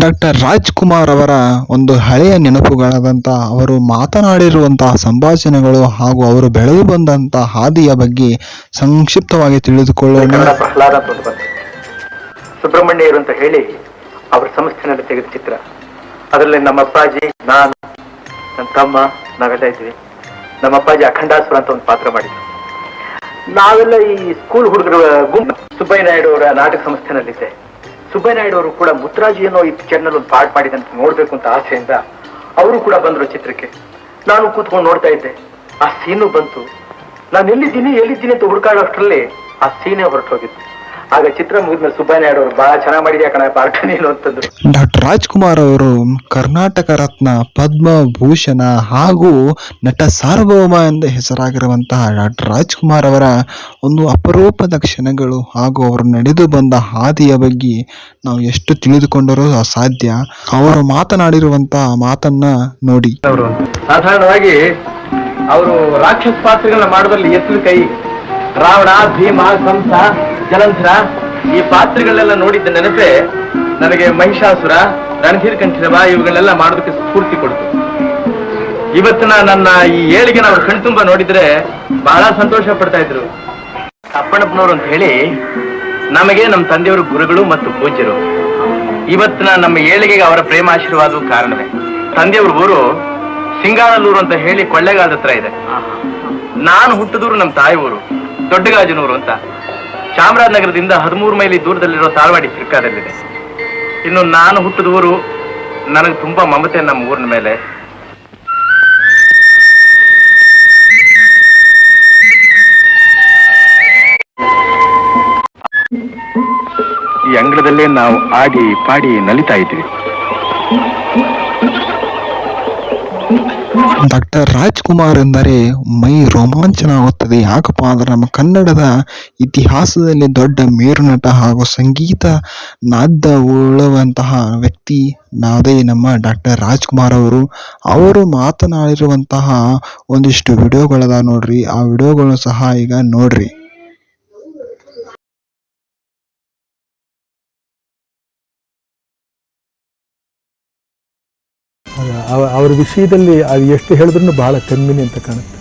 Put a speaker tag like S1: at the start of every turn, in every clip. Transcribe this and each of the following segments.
S1: Doctor Rajkumar ಅವರ ಒಂದು ಹಳೆಯ ನೆನಪುಗಳಾದಂಥ ಅವರು ಮಾತನಾಡಿರುವಂತಹ ಸಂಭಾಷಣೆಗಳು ಹಾಗೂ ಅವರು ಬೆಳೆದು ಬಂದಂತಹ ಹಾದಿಯ ಬಗ್ಗೆ ಸಂಕ್ಷಿಪ್ತವಾಗಿ ತಿಳಿದುಕೊಳ್ಳೋಣ.
S2: ಕನ್ನಡ ಪ್ರಹ್ಲಾದ ಸುಬ್ರಹ್ಮಣ್ಯರು ಅಂತ ಹೇಳಿ ಅವ್ರ ಸಂಸ್ಥೆನಲ್ಲಿ ತೆಗೆದ ಚಿತ್ರ. ಅದರಲ್ಲಿ ನಮ್ಮ ಅಪ್ಪಾಜಿ, ನಾನು, ನನ್ನ ತಮ್ಮ ನಾವೆಲ್ಲ ಇದ್ವಿ. ನಮ್ಮ ಅಪ್ಪಾಜಿ ಅಖಂಡಾಸುರ ಅಂತ ಒಂದು ಪಾತ್ರ ಮಾಡಿದ್ರು. ನಾವೆಲ್ಲ ಈ ಸ್ಕೂಲ್ ಹುಡುಗರ ಗುಂಪು ಸುಬ್ಬಯ್ಯ ನಾಯ್ಡು ಅವರ ನಾಟಕ ಸಂಸ್ಥೆನಲ್ಲಿದ್ದೆ. ಸುಬ್ಬಯ್ಯ ನಾಯ್ಡು ಅವರು ಕೂಡ ಮುತ್ತರಾಜಿ ಅನ್ನೋ ಈ ಪಿಕ್ಚರ್ನಲ್ಲಿ ಒಂದು ಪಾರ್ಟ್ ಮಾಡಿದಂತ ನೋಡ್ಬೇಕು ಅಂತ ಆಸೆಯಿಂದ ಅವರು ಕೂಡ ಬಂದ್ರು ಚಿತ್ರಕ್ಕೆ. ನಾನು ಕೂತ್ಕೊಂಡು ನೋಡ್ತಾ ಇದ್ದೆ. ಆ ಸೀನು ಬಂತು. ನಾನು ಎಲ್ಲಿದ್ದೀನಿ ಅಂತ ಹುಡುಕಾಡೋ ಅಷ್ಟರಲ್ಲಿ ಆ ಸೀನೇ ಹೊರಟೋಗಿತ್ತು. ಆಗ ಚಿತ್ರ ಮುಗಿದ್ಮೇಲೆ ಸುಬ್ಬಯ್ಯ ನಾಯ್ಡು ಅವರು ಬಹಳ ಚೆನ್ನಾಗಿ ಮಾಡಿದ್ಯಾ ಕಣ ಪಾರ್ಟ್ ನೀನು ಅಂತಂದ್ರು.
S1: ಡಾಕ್ಟರ್ ರಾಜ್ಕುಮಾರ್ ಅವರು ಕರ್ನಾಟಕ ರತ್ನ, ಪದ್ಮಭೂಷಣ ಹಾಗೂ ನಟ ಸಾರ್ವಭೌಮ ಎಂದು ಹೆಸರಾಗಿರುವಂತಹ ಡಾಕ್ಟರ್ ರಾಜ್ಕುಮಾರ್ ಅವರ ಒಂದು ಅಪರೂಪದ ಕ್ಷಣಗಳು ಹಾಗೂ ಅವರು ನಡೆದು ಬಂದ ಹಾದಿಯ ಬಗ್ಗೆ ನಾವು ಎಷ್ಟು ತಿಳಿದುಕೊಂಡರೂ ಅಸಾಧ್ಯ. ಅವರು ಮಾತನಾಡಿರುವಂತಹ ಮಾತನ್ನ ನೋಡಿ.
S2: ಅವರು ಸಾಧಾರಣವಾಗಿ ಅವರು ರಾಕ್ಷಸ ಪಾತ್ರಗಳನ್ನ ಮಾಡೋದ್ರಲ್ಲಿ ಎತ್ತದ ಕೈ. ರಾವಣ, ಭೀಮ, ಕಂಸ, ಜಲಂಧರ ಈ ಪಾತ್ರಗಳೆಲ್ಲ ನೋಡಿದ್ದ ನೆನಪೇ ನನಗೆ ಮಹಿಷಾಸುರ, ರಣಧೀರ್ ಕಂಠೀರವ ಇವುಗಳನ್ನೆಲ್ಲ ಮಾಡೋದಕ್ಕೆ ಸ್ಫೂರ್ತಿ ಕೊಡ್ತು. ಇವತ್ತಿನ ನನ್ನ ಈ ಏಳಿಗೆ ನಾವು ಕಣ್ತುಂಬ ನೋಡಿದ್ರೆ ಬಹಳ ಸಂತೋಷ ಪಡ್ತಾ ಇದ್ರು. ಅಪ್ಪಣ್ಣಪ್ಪನವರು ಅಂತ ಹೇಳಿ ನಮಗೆ ನಮ್ಮ ತಂದೆಯವರು ಗುರುಗಳು ಮತ್ತು ಪೂಜ್ಯರು. ಇವತ್ತಿನ ನಮ್ಮ ಏಳಿಗೆಗೆ ಅವರ ಪ್ರೇಮ ಆಶೀರ್ವಾದ ಕಾರಣವೇ. ತಂದೆಯವ್ರ ಊರು ಸಿಂಗಾನಲ್ಲೂರು ಅಂತ ಹೇಳಿ ಕೊಳ್ಳೇಗಾಲದ ಹತ್ರ ಇದೆ. ನಾನು ಹುಟ್ಟಿದೂರು ನಮ್ಮ ತಾಯಿ ಊರು ದೊಡ್ಡಗಾಜನೂರು ಅಂತ ಚಾಮರಾಜನಗರದಿಂದ 13 ಮೈಲಿ ದೂರದಲ್ಲಿರೋ ತಾಳ್ವಾಡಿ ಸಿರ್ಕಾದಲ್ಲಿದೆ. ಇನ್ನು ನಾನು ಹುಟ್ಟಿದ ಊರು, ನನಗೆ ತುಂಬಾ ಮಮತೆ ನಮ್ಮ ಊರಿನ ಮೇಲೆ. ಈ ಅಂಗಳದಲ್ಲೇ ನಾವು ಆಡಿ ಪಾಡಿ ನಲಿತಾ ಇದ್ವಿ.
S1: ಡಾಕ್ಟರ್ ರಾಜ್ಕುಮಾರ್ ಎಂದರೆ ಮೈ ರೋಮಾಂಚನ ಆಗುತ್ತದೆ. ಯಾಕಪ್ಪ ಅಂದ್ರೆ ನಮ್ಮ ಕನ್ನಡದ ಇತಿಹಾಸದಲ್ಲಿ ದೊಡ್ಡ ಮೇರುನಟ ಹಾಗೂ ಸಂಗೀತ ನಾದ ಉಳ್ಳುವಂತಹ ವ್ಯಕ್ತಿ ಅದೇ ನಮ್ಮ ಡಾಕ್ಟರ್ ರಾಜ್ಕುಮಾರ್ ಅವರು ಮಾತನಾಡಿರುವಂತಹ ಒಂದಿಷ್ಟು ವಿಡಿಯೋಗಳದ ನೋಡ್ರಿ. ಆ ವಿಡಿಯೋಗಳು ಸಹ ಈಗ ನೋಡ್ರಿ.
S3: ಅವರ ವಿಷಯದಲ್ಲಿ ಅದು ಎಷ್ಟು ಹೇಳಿದ್ರೂ ಬಹಳ ಕಮ್ಮಿನೇ ಅಂತ ಕಾಣುತ್ತೆ.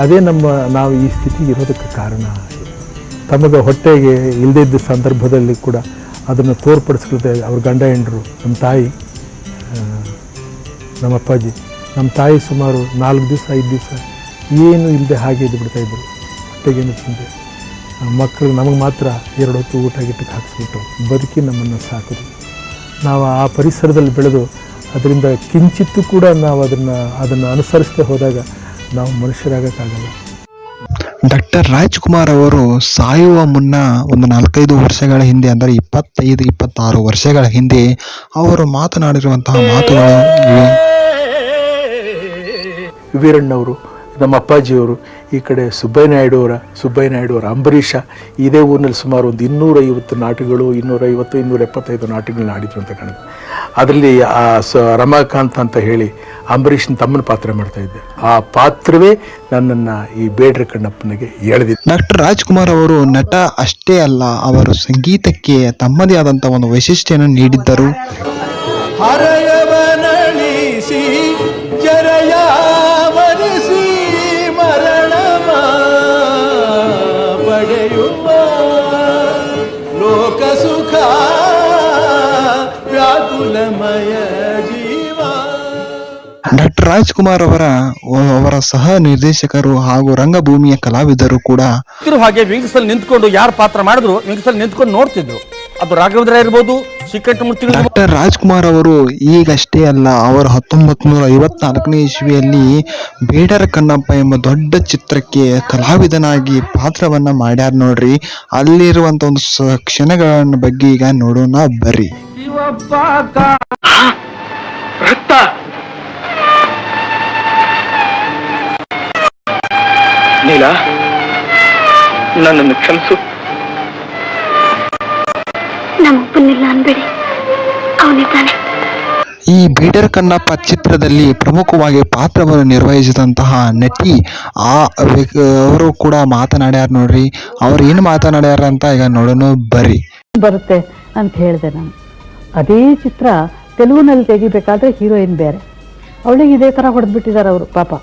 S3: ಅದೇ ನಾವು ಈ ಸ್ಥಿತಿಗೆ ಇರೋದಕ್ಕೆ ಕಾರಣ. ತಮಗೆ ಹೊಟ್ಟೆಗೆ ಇಲ್ಲದಿದ್ದ ಸಂದರ್ಭದಲ್ಲಿ ಕೂಡ ಅದನ್ನು ತೋರ್ಪಡಿಸ್ಕೊಳ್ಳದೆ ಅವ್ರ ಗಂಡ ಹೆಂಡರು, ನಮ್ಮ ತಾಯಿ, ನಮ್ಮ ಅಪ್ಪಾಜಿ, ನಮ್ಮ ತಾಯಿ ಸುಮಾರು 4 ದಿವಸ 5 ದಿವಸ ಏನು ಇಲ್ಲದೆ ಹಾಗೆ ಇದು ಬಿಡ್ತಾಯಿದ್ರು. ಹೊಟ್ಟೆಗೇನು ತಿಂದೆ ಮಕ್ಕಳು ನಮಗೆ ಮಾತ್ರ 2 ಹೊತ್ತು ಊಟ ಗಿಟ್ಟಕ್ಕೆ ಹಾಕಿಸ್ಬಿಟ್ಟು ಬದುಕಿ ನಮ್ಮನ್ನು ಸಾಕಿದ್ರು. ನಾವು ಆ ಪರಿಸರದಲ್ಲಿ ಬೆಳೆದು ಅದರಿಂದ ಕಿಂಚಿತ್ತು ಕೂಡ ನಾವು ಅದನ್ನು ಅನುಸರಿಸದೆ ಹೋದಾಗ ನಾವು ಮನುಷ್ಯರಾಗಕ್ಕಾಗಲ್ಲ.
S1: ಡಾಕ್ಟರ್ ರಾಜ್ಕುಮಾರ್ ಅವರು ಸಾಯುವ ಮುನ್ನ ಒಂದು 4-5 ವರ್ಷಗಳ ಹಿಂದೆ, ಅಂದರೆ 25-26 ವರ್ಷಗಳ ಹಿಂದೆ ಅವರು ಮಾತನಾಡಿರುವಂತಹ ಮಾತುಗಳು ಇವೆ.
S3: ವೀರಣ್ಣವರು, ನಮ್ಮ ಅಪ್ಪಾಜಿಯವರು, ಈ ಕಡೆ ಸುಬ್ಬಯ್ಯ ನಾಯ್ಡು ಅವರ ಅಂಬರೀಷ, ಇದೇ ಊರಿನಲ್ಲಿ ಸುಮಾರು ಒಂದು 250 ನಾಟಕಗಳು, 250-275 ನಾಟಕಗಳನ್ನ ಆಡಿದ್ರು ಅಂತ ಕಾಣುತ್ತೆ. ಅದರಲ್ಲಿ ರಮಾಕಾಂತ್ ಅಂತ ಹೇಳಿ ಅಂಬರೀಷನ ತಮ್ಮನ ಪಾತ್ರ ಮಾಡ್ತಾ ಇದ್ದೆ. ಆ ಪಾತ್ರವೇ ನನ್ನನ್ನು ಈ ಬೇಡ್ರ ಕಣ್ಣಪ್ಪನಿಗೆ ಎಳೆದಿತ್ತು.
S1: ಡಾಕ್ಟರ್ ರಾಜ್ಕುಮಾರ್ ಅವರು ನಟ ಅಷ್ಟೇ ಅಲ್ಲ, ಅವರು ಸಂಗೀತಕ್ಕೆ ತಮ್ಮದೇ ಆದಂಥ ಒಂದು ವೈಶಿಷ್ಟ್ಯವನ್ನು ನೀಡಿದ್ದರು. ಡಾಕ್ಟರ್ ರಾಜ್ಕುಮಾರ್ ಅವರ ಸಹ ನಿರ್ದೇಶಕರು ಹಾಗೂ ರಂಗಭೂಮಿಯ ಕಲಾವಿದರು ಕೂಡ.
S4: ಹಾಗೆ ವಿಂಗ್ಸಲ್ಲಿ ನಿಂತ್ಕೊಂಡು ಯಾರು ಪಾತ್ರ ಮಾಡಿದ್ರು ವಿಂಗ್ಸಲ್ಲಿ ನಿಂತ್ಕೊಂಡು ನೋಡ್ತಿದ್ರು. ಅದು ರಾಘವೇಂದ್ರ ಇರ್ಬೋದು, ಶ್ರೀಕಂಠಮೂರ್ತಿ.
S1: ಡಾಕ್ಟರ್ ರಾಜ್ಕುಮಾರ್ ಅವರು ಈಗಷ್ಟೇ ಅಲ್ಲ, ಅವರು 1954ನೇ ಇಸ್ವಿಯಲ್ಲಿ ಬೇಡರ ಕಣ್ಣಪ್ಪ ಎಂಬ ದೊಡ್ಡ ಚಿತ್ರಕ್ಕೆ ಕಲಾವಿದನಾಗಿ ಪಾತ್ರವನ್ನ ಮಾಡ್ಯಾರ ನೋಡ್ರಿ. ಅಲ್ಲಿರುವಂತ ಒಂದು ಕ್ಷಣಗಳ ಬಗ್ಗೆ ಈಗ ನೋಡೋಣ ಬರ್ರಿ.
S2: ನೀಲ, ನನ್ನನ್ನು ಕ್ಷಮಿಸು.
S5: ನಮ್ಮಪ್ಪನಿಲ್ಲ ಅನ್ಬೇಡಿ, ಅವನಿದ್ದಾನೆ.
S1: ಈ ಬೇಡರ ಕಣ್ಣಪ್ಪ ಚಿತ್ರದಲ್ಲಿ ಪ್ರಮುಖವಾಗಿ ಪಾತ್ರವನ್ನು ನಿರ್ವಹಿಸಿದಂತಹ ನಟಿ ಅವರು ಕೂಡ ಮಾತನಾಡ್ಯಾರ ನೋಡ್ರಿ. ಅವ್ರು ಏನು ಮಾತನಾಡ್ಯಾರ ಅಂತ ಈಗ ನೋಡೋಣ ಬರ್ರಿ.
S6: ಬರುತ್ತೆ ಅಂತ ಹೇಳಿದೆ ನಾನು. ಅದೇ ಚಿತ್ರ ತೆಲುಗಿನಲ್ಲಿ ತೆಗಿಬೇಕಾದ್ರೆ ಹೀರೋಯಿನ್ ಬೇರೆ, ಅವಳಿಗೆ ಇದೇ ಥರ ಹೊಡೆದ್ಬಿಟ್ಟಿದ್ದಾರೆ ಅವರು ಪಾಪ.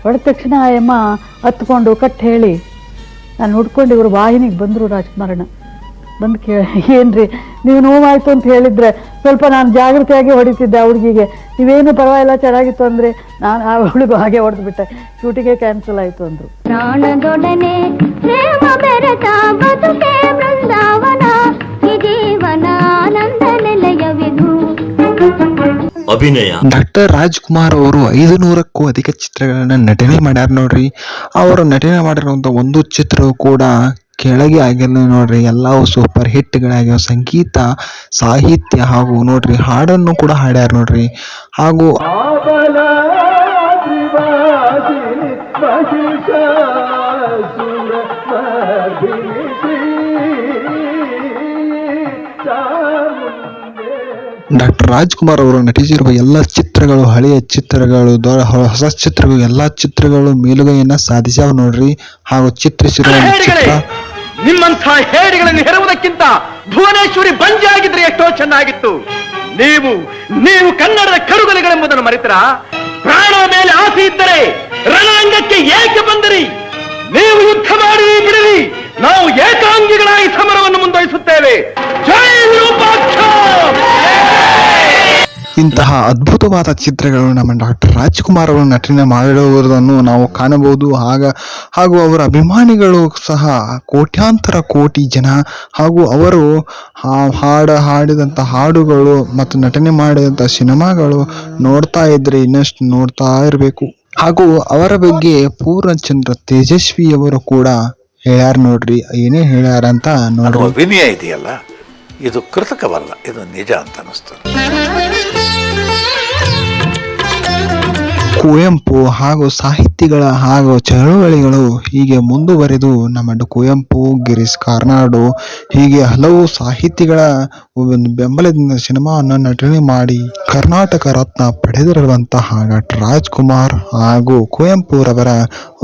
S6: ಹೊಡೆದ ತಕ್ಷಣ ಆ ಅಮ್ಮ ಹತ್ಕೊಂಡು ಕಟ್ ಹೇಳಿ ನಾನು ಹುಡ್ಕೊಂಡು ಇವರು ವಾಹಿನಿಗೆ ಬಂದರು. ರಾಜ್ಕುಮಾರಣ್ಣ ಬಂದು ಏನ್ರಿ ನೀವು ನೋವಾಯಿತು ಅಂತ ಹೇಳಿದರೆ ಸ್ವಲ್ಪ ನಾನು ಜಾಗೃತಿಯಾಗಿ ಹೊಡಿತಿದ್ದೆ ಆ ಹುಡುಗಿಗೆ, ನೀವೇನು ಪರವಾಗಿಲ್ಲ ಚೆನ್ನಾಗಿತ್ತು ಅಂದರೆ ನಾನು ಆ ಹುಡುಗ ಹಾಗೆ ಹೊಡೆದ್ಬಿಟ್ಟೆ, ಶೂಟಿಂಗೇ ಕ್ಯಾನ್ಸಲ್ ಆಯಿತು ಅಂದರು.
S5: ಪ್ರಾಣದೊಡನೆ ಪ್ರೇಮ ಬೆರೆತ ಬದುಕೆ ಬೃಂದಾವನ, ಈ ಜೀವನ ಆನಂದ ನಿಲಯವಿದು.
S7: ಅಭಿನಯ
S1: ಡಾಕ್ಟರ್ ರಾಜ್ಕುಮಾರ್ ಅವರು 500ಕ್ಕೂ ಅಧಿಕ ಚಿತ್ರಗಳನ್ನ ನಟನೆ ಮಾಡ್ಯಾರ ನೋಡ್ರಿ. ಅವರು ನಟನೆ ಮಾಡಿರುವಂತ ಒಂದು ಚಿತ್ರವು ಕೂಡ ಕೆಳಗೆ ಆಗಿಲ್ಲ ನೋಡ್ರಿ, ಎಲ್ಲವೂ ಸೂಪರ್ ಹಿಟ್ಗಳಾಗ್ಯಾವ. ಸಂಗೀತ, ಸಾಹಿತ್ಯ ಹಾಗೂ ನೋಡ್ರಿ ಹಾಡನ್ನು ಕೂಡ ಹಾಡ್ಯಾರ ನೋಡ್ರಿ. ಹಾಗೂ ಡಾಕ್ಟರ್ ರಾಜ್ಕುಮಾರ್ ಅವರು ನಟಿಸಿರುವ ಎಲ್ಲ ಚಿತ್ರಗಳು, ಹಳೆಯ ಚಿತ್ರಗಳು, ಹೊಸ ಚಿತ್ರಗಳು, ಎಲ್ಲಾ ಚಿತ್ರಗಳು ಮೇಲುಗೈಯನ್ನ ಸಾಧಿಸ್ಯಾವ ನೋಡ್ರಿ. ಹಾಗೂ ಚಿತ್ರಿಸಿರುವ ಚಿತ್ರ
S2: ನಿಮ್ಮಂಥ ಹೇಡಿಗಳನ್ನು ಹೆರುವುದಕ್ಕಿಂತ ಭುವನೇಶ್ವರಿ ಬಂಜೆ ಆಗಿದ್ರೆ ಎಷ್ಟೋ ಚೆನ್ನಾಗಿತ್ತು. ನೀವು ಕನ್ನಡದ ಕರುಗಲೆಗಳೆಂಬುದನ್ನು ಮರೆತರ. ಪ್ರಾಣ ಮೇಲೆ ಆಸೆ ಇದ್ದರೆ ರಣರಂಗಕ್ಕೆ ಏಕೆ ಬಂದಿರಿ? ನೀವು ಯುದ್ಧ ಮಾಡಿ ಬಿಡಿರಿ, ನಾವು ಏಕಾಂಗಿಗಳಾಗಿ ಸಮರವನ್ನು ಮುಂದುವರಿಸುತ್ತೇವೆ. ಜೈ ವಿರೂಪಾಕ್ಷ!
S1: ಇಂತಹ ಅದ್ಭುತವಾದ ಚಿತ್ರಗಳು ನಮ್ಮ ಡಾಕ್ಟರ್ ರಾಜ್ಕುಮಾರ್ ಅವರು ನಟನೆ ಮಾಡಿರುವುದನ್ನು ನಾವು ಕಾಣಬಹುದು. ಹಾಗೂ ಅವರ ಅಭಿಮಾನಿಗಳು ಸಹ ಕೋಟ್ಯಾಂತರ ಕೋಟಿ ಜನ. ಹಾಗೂ ಅವರು ಹಾಡಿದಂಥ ಹಾಡುಗಳು ಮತ್ತು ನಟನೆ ಮಾಡಿದಂಥ ಸಿನಿಮಾಗಳು ನೋಡ್ತಾ ಇದ್ರೆ ಇನ್ನಷ್ಟು ನೋಡ್ತಾ ಇರಬೇಕು. ಹಾಗೂ ಅವರ ಬಗ್ಗೆ ಪೂರ್ಣಚಂದ್ರ ತೇಜಸ್ವಿ ಅವರು ಕೂಡ ಹೇಳ್ಯಾರ ನೋಡ್ರಿ. ಏನೇ ಹೇಳ್ಯಾರ ಅಂತ ನೋಡ್ರಿ.
S7: ವಿನಯ ಇದೆಯಲ್ಲ, ಇದು ಕೃತಕವಲ್ಲ, ಇದು ನಿಜ ಅಂತ ಅನಿಸ್ತದೆ.
S1: ಕುವೆಂಪು ಹಾಗೂ ಸಾಹಿತಿಗಳ ಹಾಗೂ ಚಳವಳಿಗಳು ಹೀಗೆ ಮುಂದುವರೆದು ನಮ್ಮ ಕುವೆಂಪು, ಗಿರೀಶ್ ಕಾರ್ನಾಡು ಹೀಗೆ ಹಲವು ಸಾಹಿತಿಗಳ ಒಂದು ಬೆಂಬಲದಿಂದ ಸಿನಿಮಾವನ್ನು ನಟನೆ ಮಾಡಿ ಕರ್ನಾಟಕ ರತ್ನ ಪಡೆದಿರುವಂತಹ ಡಾಕ್ಟರ್ ರಾಜ್ಕುಮಾರ್ ಹಾಗೂ ಕುವೆಂಪುರವರ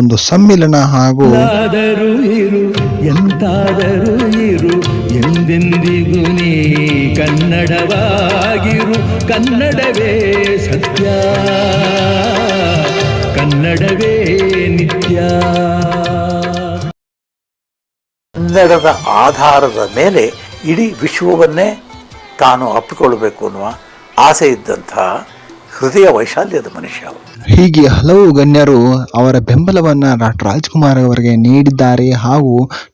S1: ಒಂದು ಸಮ್ಮಿಲನ. ಹಾಗೂ
S8: ಎಂತಾದರೂ ಇರು, ಎಂದೆಂದಿಗೂ ನೀ ಕನ್ನಡವಾಗಿರು, ಕನ್ನಡವೇ ಸತ್ಯ, ಕನ್ನಡವೇ ನಿತ್ಯ.
S7: ಕನ್ನಡದ ಆಧಾರದ ಮೇಲೆ ಇಡೀ ವಿಶ್ವವನ್ನೇ ತಾನು ಅಪ್ಪಿಕೊಳ್ಳಬೇಕು ಅನ್ನುವ ಆಸೆ ಇದ್ದಂತಹ ಹೃದಯ ವೈಶಾಲ್ಯದ ಮನುಷ್ಯ.
S1: ಹೀಗೆ ಹಲವು ಗಣ್ಯರು ಅವರ ಬೆಂಬಲವನ್ನ ಡಾಕ್ಟರ್ ರಾಜ್ಕುಮಾರ್ ಅವರಿಗೆ ನೀಡಿದ್ದಾರೆ. ಹಾಗೂ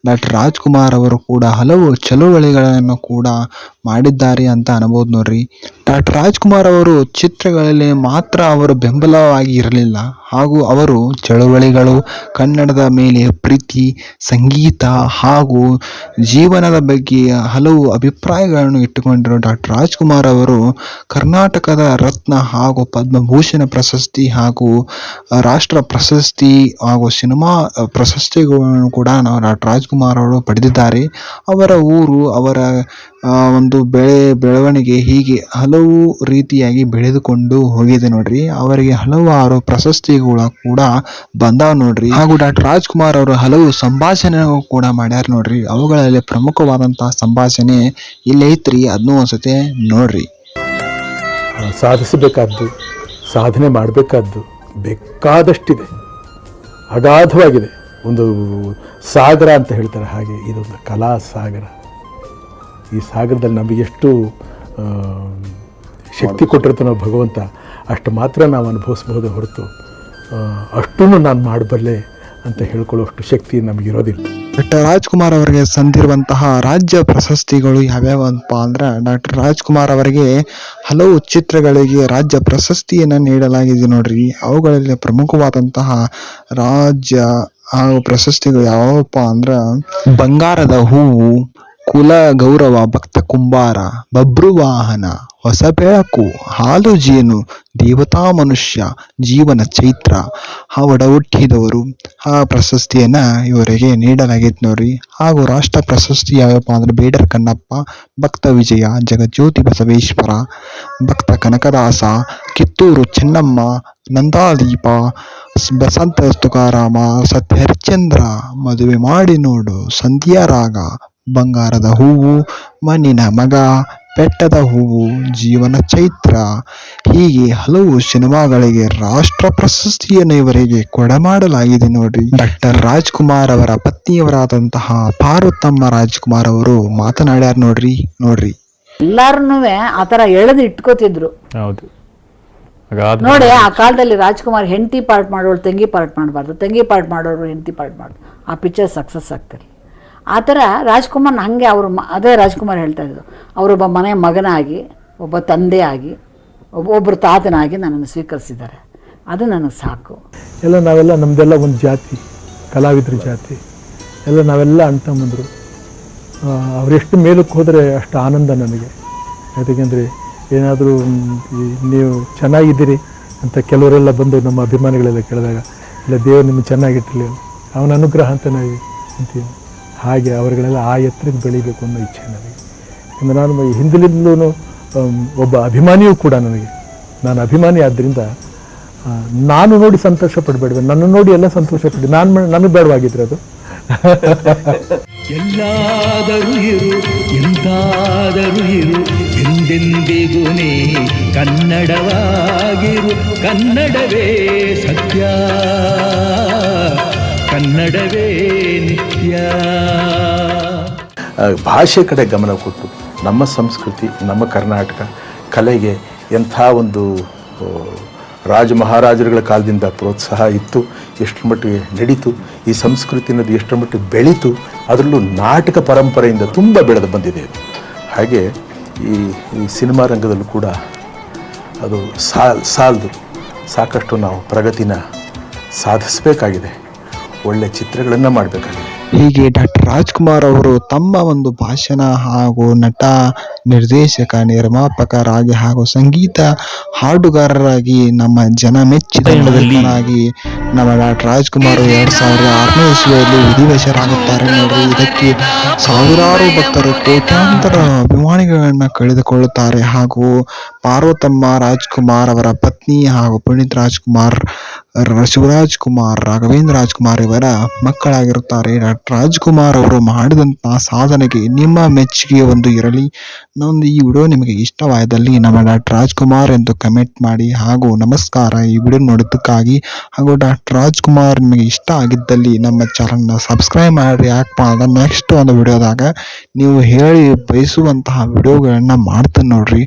S1: ಡಾಕ್ಟರ್ ರಾಜ್ಕುಮಾರ್ ಅವರು ಕೂಡ ಹಲವು ಚಳುವಳಿಗಳನ್ನು ಕೂಡ ಮಾಡಿದ್ದಾರೆ ಅಂತ ಅನ್ಬೋದು ನೋಡ್ರಿ. ಡಾಕ್ಟರ್ ರಾಜ್ಕುಮಾರ್ ಅವರು ಚಿತ್ರಗಳಲ್ಲಿ ಮಾತ್ರ ಅವರು ಬೆಂಬಲವಾಗಿ ಇರಲಿಲ್ಲ, ಹಾಗೂ ಅವರು ಚಳುವಳಿಗಳು, ಕನ್ನಡದ ಮೇಲೆ ಪ್ರೀತಿ, ಸಂಗೀತ ಹಾಗೂ ಜೀವನದ ಬಗ್ಗೆ ಹಲವು ಅಭಿಪ್ರಾಯಗಳನ್ನು ಇಟ್ಟುಕೊಂಡಿರೋ ಡಾಕ್ಟರ್ ರಾಜ್ಕುಮಾರ್ ಅವರು ಕರ್ನಾಟಕದ ರತ್ನ ಹಾಗೂ ಪದ್ಮಭೂಷಣ ಪ್ರಶಸ್ತಿ ಹಾಗೂ ರಾಷ್ಟ್ರ ಪ್ರಶಸ್ತಿ ಹಾಗೂ ಸಿನಿಮಾ ಪ್ರಶಸ್ತಿಗಳನ್ನು ಕೂಡ ನಾವು ಡಾಕ್ಟರ್ ರಾಜ್ಕುಮಾರ್ ಅವರು ಪಡೆದಿದ್ದಾರೆ. ಅವರ ಊರು, ಅವರ ಒಂದು ಬೆಳವಣಿಗೆ ಹೀಗೆ ಹಲವು ರೀತಿಯಾಗಿ ಬೆಳೆದುಕೊಂಡು ಹೋಗಿದೆ ನೋಡ್ರಿ. ಅವರಿಗೆ ಹಲವಾರು ಪ್ರಶಸ್ತಿಗಳು ಕೂಡ ಬಂದಾವ ನೋಡ್ರಿ. ಹಾಗೂ ಡಾಕ್ಟರ್ ರಾಜ್ಕುಮಾರ್ ಅವರು ಹಲವು ಸಂಭಾಷಣೆ ಕೂಡ ಮಾಡ್ಯಾರ ನೋಡ್ರಿ. ಅವುಗಳಲ್ಲಿ ಪ್ರಮುಖವಾದಂತಹ ಸಂಭಾಷಣೆ ಇಲ್ಲೈತ್ರಿ, ಅದನ್ನೂ ಒಂದ್ಸತಿ ನೋಡ್ರಿ.
S3: ಸಾಧಿಸಬೇಕಾದ್ದು, ಸಾಧನೆ ಮಾಡಬೇಕಾದ್ದು ಬೇಕಾದಷ್ಟಿದೆ, ಅಗಾಧವಾಗಿದೆ. ಒಂದು ಸಾಗರ ಅಂತ ಹೇಳ್ತಾರೆ, ಹಾಗೆ ಇದೊಂದು ಕಲಾ ಸಾಗರ. ಈ ಸಾಗರದಲ್ಲಿ ನಮಗೆ ಎಷ್ಟು ಶಕ್ತಿ ಕೊಟ್ಟಿರ್ತಾನೋ ಭಗವಂತ, ಅಷ್ಟು ಮಾತ್ರ ನಾವು ಅನುಭವಿಸ್ಬೋದು ಹೊರತು ಅಷ್ಟನ್ನು ನಾನು ಮಾಡಬಲ್ಲೆ ಅಂತ ಹೇಳ್ಕೊಳ್ಳೋಷ್ಟು ಶಕ್ತಿ ನಮಗಿರೋದಿಲ್ಲ.
S1: ಡಾಕ್ಟರ್ ರಾಜ್ಕುಮಾರ್ ಅವರಿಗೆ ಸಂದಿರುವಂತಹ ರಾಜ್ಯ ಪ್ರಶಸ್ತಿಗಳು ಯಾವ್ಯಾವಪ್ಪ ಅಂದ್ರೆ, ಡಾಕ್ಟರ್ ರಾಜ್ಕುಮಾರ್ ಅವರಿಗೆ ಹಲವು ಚಿತ್ರಗಳಿಗೆ ರಾಜ್ಯ ಪ್ರಶಸ್ತಿಯನ್ನು ನೀಡಲಾಗಿದೆ ನೋಡ್ರಿ. ಅವುಗಳಲ್ಲಿ ಪ್ರಮುಖವಾದಂತಹ ರಾಜ್ಯ ಹಾಗೂ ಪ್ರಶಸ್ತಿಗಳು ಯಾವಪ್ಪ ಅಂದ್ರ ಬಂಗಾರದ ಹೂವು, ಕುಲ ಗೌರವ, ಭಕ್ತ ಕುಂಬಾರ, ಬಬ್ರುವಾಹನ, ಹೊಸ ಬೆಳಕು, ಹಾಲು ಜೇನು, ದೇವತಾ ಮನುಷ್ಯ, ಜೀವನ ಚೈತ್ರ, ಒಡ ಹುಟ್ಟಿದವರು ಆ ಪ್ರಶಸ್ತಿಯನ್ನ ಇವರಿಗೆ ನೀಡಲಾಗಿತ್ತು ನೋಡ್ರಿ. ಹಾಗೂ ರಾಷ್ಟ್ರ ಪ್ರಶಸ್ತಿ ಯಾವಪ್ಪ ಅಂದ್ರೆ ಬೇಡರ ಕಣ್ಣಪ್ಪ, ಭಕ್ತ ವಿಜಯ, ಜಗಜ್ಯೋತಿ ಬಸವೇಶ್ವರ, ಭಕ್ತ ಕನಕದಾಸ, ಕಿತ್ತೂರು ಚೆನ್ನಮ್ಮ, ನಂದಾದೀಪ, ಬಸಂತ ತುಕಾರಾಮ, ಸತ್ಯ ಹರಿಶ್ಚಂದ್ರ, ಮದುವೆ ಮಾಡಿ ನೋಡು, ಸಂಧ್ಯಾ ರಾಗ, ಬಂಗಾರದ ಹೂವು, ಮಣ್ಣಿನ ಮಗ, ಬೆಟ್ಟದ ಹೂವು, ಜೀವನ ಚೈತ್ರ ಹೀಗೆ ಹಲವು ಸಿನಿಮಾಗಳಿಗೆ ರಾಷ್ಟ್ರ ಪ್ರಶಸ್ತಿಯನ್ನು ಇವರಿಗೆ ಕೊಡಮಾಡಲಾಗಿದೆ ನೋಡ್ರಿ. ಡಾಕ್ಟರ್ ರಾಜ್ಕುಮಾರ್ ಅವರ ಪತ್ನಿಯವರಾದಂತಹ ಪಾರ್ವತಮ್ಮ ರಾಜ್ಕುಮಾರ್ ಅವರು ಮಾತನಾಡ್ಯಾರ ನೋಡ್ರಿ.
S6: ಎಲ್ಲಾರನ್ನೂ ಆ ಥರ ಎಳೆದು ಇಟ್ಕೋತಿದ್ರು.
S3: ಹೌದು.
S6: ನೋಡಿ, ಆ ಕಾಲದಲ್ಲಿ ರಾಜ್ಕುಮಾರ್ ಹೆಂಡತಿ ಪಾರ್ಟ್ ಮಾಡೋರು ತಂಗಿ ಪಾರ್ಟ್ ಮಾಡಬಾರ್ದು, ತಂಗಿ ಪಾರ್ಟ್ ಮಾಡೋರು ಹೆಂಡತಿ ಪಾರ್ಟ್ ಮಾಡೋದು, ಆ ಪಿಕ್ಚರ್ ಸಕ್ಸಸ್ ಆಗ್ತಾರೆ. ಆ ಥರ ರಾಜ್ಕುಮಾರ್ ಹಾಗೆ ಅವರು ಅದೇ ರಾಜ್ಕುಮಾರ್ ಹೇಳ್ತಾ ಇದ್ರು, ಅವರೊಬ್ಬ ಮನೆ ಮಗನಾಗಿ, ಒಬ್ಬ ತಂದೆ ಆಗಿ, ಒಬ್ಬರು ತಾತನಾಗಿ ನನ್ನನ್ನು ಸ್ವೀಕರಿಸಿದ್ದಾರೆ. ಅದು ನನಗೆ ಸಾಕು.
S3: ನಾವೆಲ್ಲ ನಮ್ಮದೆಲ್ಲ ಒಂದು ಜಾತಿ, ಕಲಾವಿದ್ರ ಜಾತಿ ಎಲ್ಲ ನಾವೆಲ್ಲ ಅಣ್ತಮ್ಮಂದರು. ಅವರೆಷ್ಟು ಮೇಲಕ್ಕೆ ಹೋದರೆ ಅಷ್ಟು ಆನಂದ ನನಗೆ. ಯಾಕೆಂದರೆ ಏನಾದರೂ ನೀವು ಚೆನ್ನಾಗಿದ್ದೀರಿ ಅಂತ ಕೆಲವರೆಲ್ಲ ಬಂದು ನಮ್ಮ ಅಭಿಮಾನಿಗಳೆಲ್ಲ ಕೇಳಿದಾಗ, ಇಲ್ಲ ದೇವರು ನಿಮಗೆ ಚೆನ್ನಾಗಿಟ್ಟಿರಲಿ, ಅವನ ಅನುಗ್ರಹ ಅಂತ ನಾವು ಅಂತೀವಿ. ಹಾಗೆ ಅವರುಗಳೆಲ್ಲ ಆ ಎತ್ತರಕ್ಕೆ ಬೆಳೀಬೇಕು ಅನ್ನೋ ಇಚ್ಛೆ ನನಗೆ. ಯಾಕಂದರೆ ನಾನು ಹಿಂದಿನಿಂದಲೂ ಒಬ್ಬ ಅಭಿಮಾನಿಯೂ ಕೂಡ ನನಗೆ. ನಾನು ಅಭಿಮಾನಿ ಆದ್ದರಿಂದ ನಾನು ನೋಡಿ ಸಂತೋಷ ಪಡಬೇಡ್ವೆ, ನನ್ನ ನೋಡಿ ಎಲ್ಲ ಸಂತೋಷ ಪಡಿ. ನನಗೆ ಬೇಡವಾಗಿದ್ರೆ ಅದು
S8: ಎಲ್ಲಾದರೂ ಇರು ಎಂದಾದರೂ ಇರು ಎಂದೆಂದಿಗೂ ನೀ ಕನ್ನಡವಾಗಿರು. ಕನ್ನಡವೇ ಸತ್ಯ, ಕನ್ನಡವೇ ನಿತ್ಯ.
S7: ಭಾಷೆ ಕಡೆ ಗಮನ ಕೊಟ್ಟು ನಮ್ಮ ಸಂಸ್ಕೃತಿ, ನಮ್ಮ ಕರ್ನಾಟಕ ಕಲೆಗೆ ಎಂಥ ಒಂದು ರಾಜ ಮಹಾರಾಜರುಗಳ ಕಾಲದಿಂದ ಪ್ರೋತ್ಸಾಹ ಇತ್ತು, ಎಷ್ಟರ ಮಟ್ಟಿಗೆ ನಡೀತು, ಈ ಸಂಸ್ಕೃತಿ ಅನ್ನೋದು ಎಷ್ಟರ ಮಟ್ಟಿಗೆ ಬೆಳೀತು, ಅದರಲ್ಲೂ ನಾಟಕ ಪರಂಪರೆಯಿಂದ ತುಂಬ ಬೆಳೆದು ಬಂದಿದೆ ಇದು. ಹಾಗೆ ಈ ಸಿನಿಮಾ ರಂಗದಲ್ಲೂ ಕೂಡ ಅದು ಸಾಲದು, ಸಾಕಷ್ಟು ನಾವು ಪ್ರಗತಿನ ಸಾಧಿಸಬೇಕಾಗಿದೆ, ಒಳ್ಳೆಯ ಚಿತ್ರಗಳನ್ನು ಮಾಡಬೇಕಾಗಿದೆ.
S1: ಹೀಗೆ ಡಾಕ್ಟರ್ ರಾಜ್ಕುಮಾರ್ ಅವರು ತಮ್ಮ ಒಂದು ಭಾಷಣ ಹಾಗೂ ನಟ, ನಿರ್ದೇಶಕ, ನಿರ್ಮಾಪಕರಾಗಿ ಹಾಗೂ ಸಂಗೀತ ಹಾಡುಗಾರರಾಗಿ ನಮ್ಮ ಜನ ಮೆಚ್ಚಿದ ನಿರ್ದೇಶಕರಾಗಿ ನಮ್ಮ ಡಾಕ್ಟರ್ ರಾಜ್ಕುಮಾರ್ 2006ನೇ ಇಸ್ವಿಯಲ್ಲಿ ವಿಧಿವಶರಾಗುತ್ತಾರೆ ನೋಡ್ರಿ. ಇದಕ್ಕೆ ಸಾವಿರಾರು ಭಕ್ತರು, ಕೋಟ್ಯಾಂತರ ಅಭಿಮಾನಿಗಳನ್ನ ಕಳೆದುಕೊಳ್ಳುತ್ತಾರೆ. ಹಾಗೂ ಪಾರ್ವತಮ್ಮ ರಾಜ್ಕುಮಾರ್ ಅವರ ಪತ್ನಿ ಹಾಗೂ ಪುನೀತ್ ರಾಜ್ಕುಮಾರ್, ಶಿವರಾಜ್ ಕುಮಾರ್, ರಾಘವೇಂದ್ರ ರಾಜ್ಕುಮಾರ್ ಇವರ ಮಕ್ಕಳಾಗಿರುತ್ತಾರೆ. ಡಾಕ್ಟರ್ ರಾಜ್ಕುಮಾರ್ ಅವರು ಮಾಡಿದಂತಹ ಸಾಧನೆಗೆ ನಿಮ್ಮ ಮೆಚ್ಚುಗೆ ಒಂದು ಇರಲಿ. ನಮ್ಮದು ಈ ವಿಡಿಯೋ ನಿಮಗೆ ಇಷ್ಟವಾದಲ್ಲಿ ನಮ್ಮ ಡಾಕ್ಟರ್ ರಾಜ್ಕುಮಾರ್ ಎಂದು ಕಮೆಂಟ್ ಮಾಡಿ. ಹಾಗೂ ನಮಸ್ಕಾರ. ಈ ವಿಡಿಯೋ ನೋಡಿದ್ದಕ್ಕಾಗಿ. ಹಾಗೂ ಡಾಕ್ಟರ್ ರಾಜ್ಕುಮಾರ್ ನಿಮಗೆ ಇಷ್ಟ ಆಗಿದ್ದಲ್ಲಿ ನಮ್ಮ ಚಾನಲ್ನ ಸಬ್ಸ್ಕ್ರೈಬ್ ಮಾಡಿ. ಯಾಕಪ್ಪ ಅಂದ್ರೆ ನೆಕ್ಸ್ಟ್ ಒಂದು ವಿಡಿಯೋದಾಗ ನೀವು ಹೇಳಿ ಬಯಸುವಂತಹ ವಿಡಿಯೋಗಳನ್ನ ಮಾಡ್ತೀನಿ ನೋಡ್ರಿ.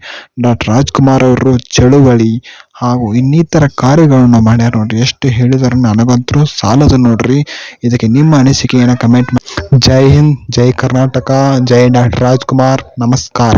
S1: ಡಾಕ್ಟರ್ ರಾಜ್ಕುಮಾರ್ ಅವರು ಚಳುವಳಿ ಹಾಗೂ ಇನ್ನಿತರ ಕಾರ್ಯಗಳನ್ನು ಮಾಡ್ಯಾರ ನೋಡ್ರಿ. ಎಷ್ಟು ಹೇಳಿದರೂ ನನಗಂತೂ ಸಾಲದು ನೋಡ್ರಿ. ಇದಕ್ಕೆ ನಿಮ್ಮ ಅನಿಸಿಕೆಯನ್ನು ಕಮೆಂಟ್ ಮಾಡಿ. ಜೈ ಹಿಂದ್, ಜೈ ಕರ್ನಾಟಕ, ಜೈ ಡಾಕ್ಟರ್ ರಾಜ್ಕುಮಾರ್. ನಮಸ್ಕಾರ.